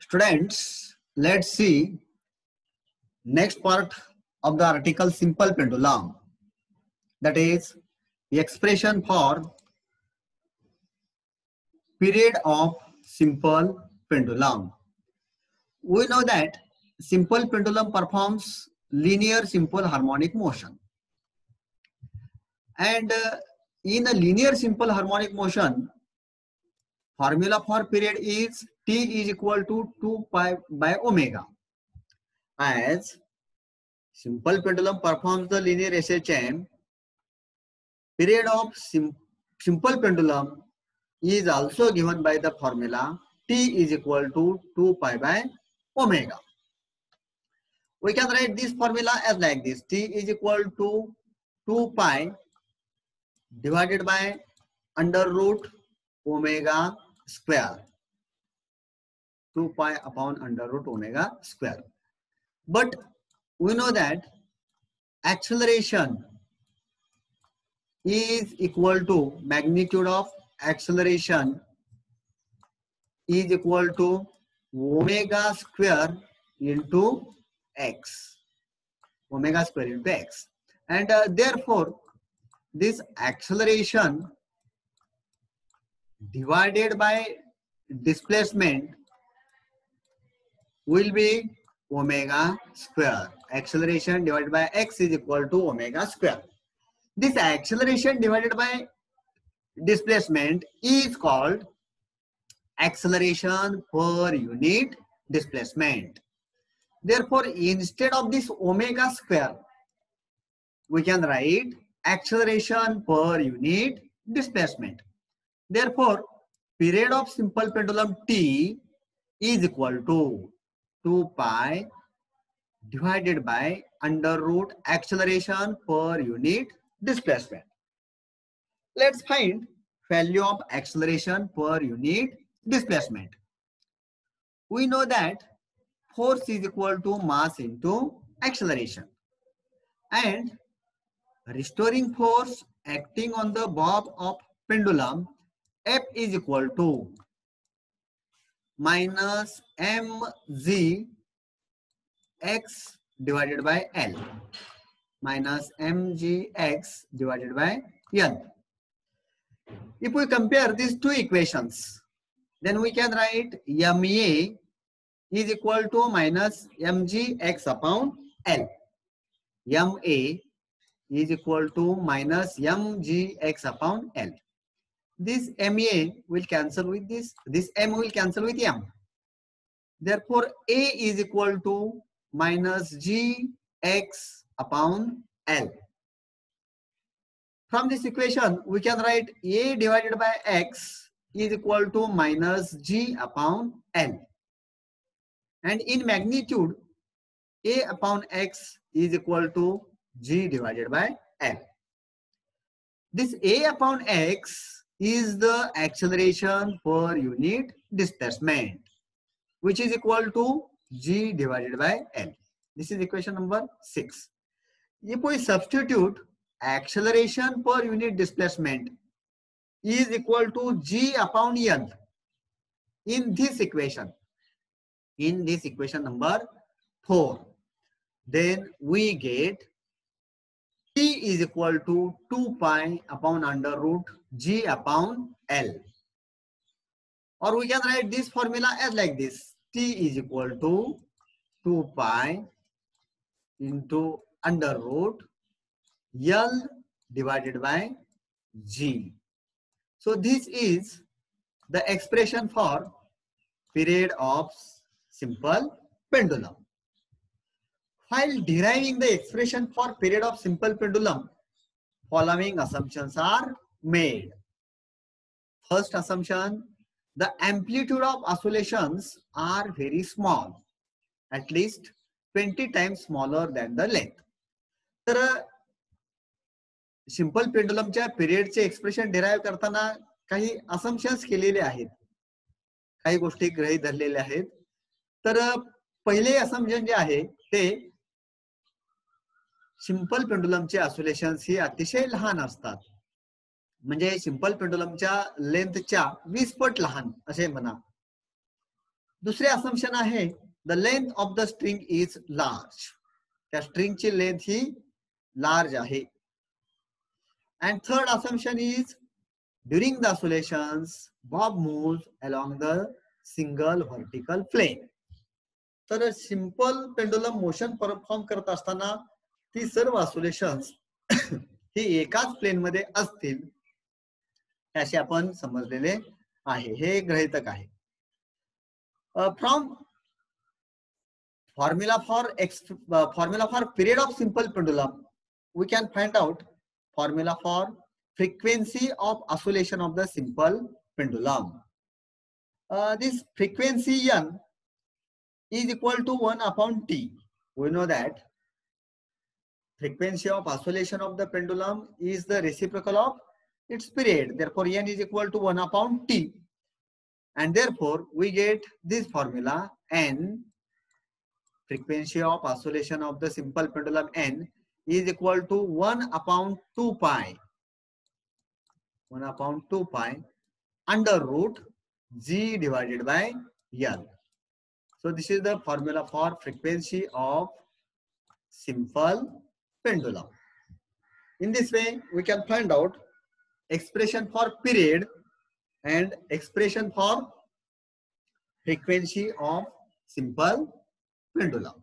Students, let's see next part of the article simple pendulum, that is the expression for period of simple pendulum. We know that simple pendulum performs linear simple harmonic motion, and in a linear simple harmonic motion, formula for period is T is equal to 2 pi by omega. As simple pendulum performs the linear SHM, period of simple pendulum is also given by the formula T is equal to 2 pi by omega. We can write this formula as like this: T is equal to 2 pi divided by under root omega square. 2 pi upon under root omega square. But we know that acceleration is equal to magnitude of acceleration is equal to omega square into x. Omega square into x. And therefore, this acceleration divided by displacement will be omega square. Acceleration divided by x is equal to omega square. This acceleration divided by displacement is called acceleration per unit displacement. Therefore, instead of this omega square, we can write acceleration per unit displacement. Therefore, period of simple pendulum T is equal to 2 pi divided by under root acceleration per unit displacement. Let's find value of acceleration per unit displacement. We know that force is equal to mass into acceleration, and restoring force acting on the bob of pendulum F is equal to minus mg x divided by L, minus mgx divided by L. If we compare these two equations, then we can write MA is equal to minus mgx upon L. MA is equal to minus mgx upon L. This MA will cancel with this M will cancel with M. Therefore, A is equal to minus gx upon L. From this equation, we can write A divided by x is equal to minus g upon L. And in magnitude, A upon x is equal to g divided by L. This A upon x is the acceleration per unit displacement, which is equal to g divided by L. This is equation number 6. If we substitute acceleration per unit displacement is equal to g upon L in this equation number 4, then we get T is equal to 2 pi upon under root g upon L. Or we can write this formula as like this: T is equal to 2 pi into under root L divided by G. So this is the expression for period of simple pendulum. While deriving the expression for period of simple pendulum, following assumptions are made. First assumption: the amplitude of oscillations are very small, at least 20 times smaller than the length. तर simple पेंडुलमच्या पिरियडचे expression derive करताना काही assumptions केलेले आहेत, काही गोष्टी गृहीत धरलेल्या आहेत. तर पहिले असम्पशन जे आहे ते सिंपल पेंडुलमचे ऑसिलेशन्स ही अतिशय लहान असतात, म्हणजे सिंपल पेंडुलमच्या लेंथच्या 20 पट लहान असे म्हणा. दुसरे असम्पशन आहे the length of the string is large. त्या स्ट्रिंगची लेंथ ही लार्ज आहे. And third assumption is during the oscillations, bob moves along the single vertical plane. तर सिंपल पेंडुलम मोशन परफॉर्म करत असताना ती सर्व ऑसिलेशन्स ही एकाच प्लेन मध्ये असतील असे आपण समजलेले आहे. हे गृहीतक आहे. From formula for period of simple pendulum, we can find out formula for frequency of oscillation of the simple pendulum. This frequency n is equal to 1 upon t. We know that frequency of oscillation of the pendulum is the reciprocal of its period. Therefore, n is equal to 1 upon t. And therefore, we get this formula n, frequency of oscillation of the simple pendulum n is equal to 1 upon 2 pi. 1 upon 2 pi under root g divided by L. So this is the formula for frequency of simple pendulum. In this way, we can find out expression for period and expression for frequency of simple pendulum.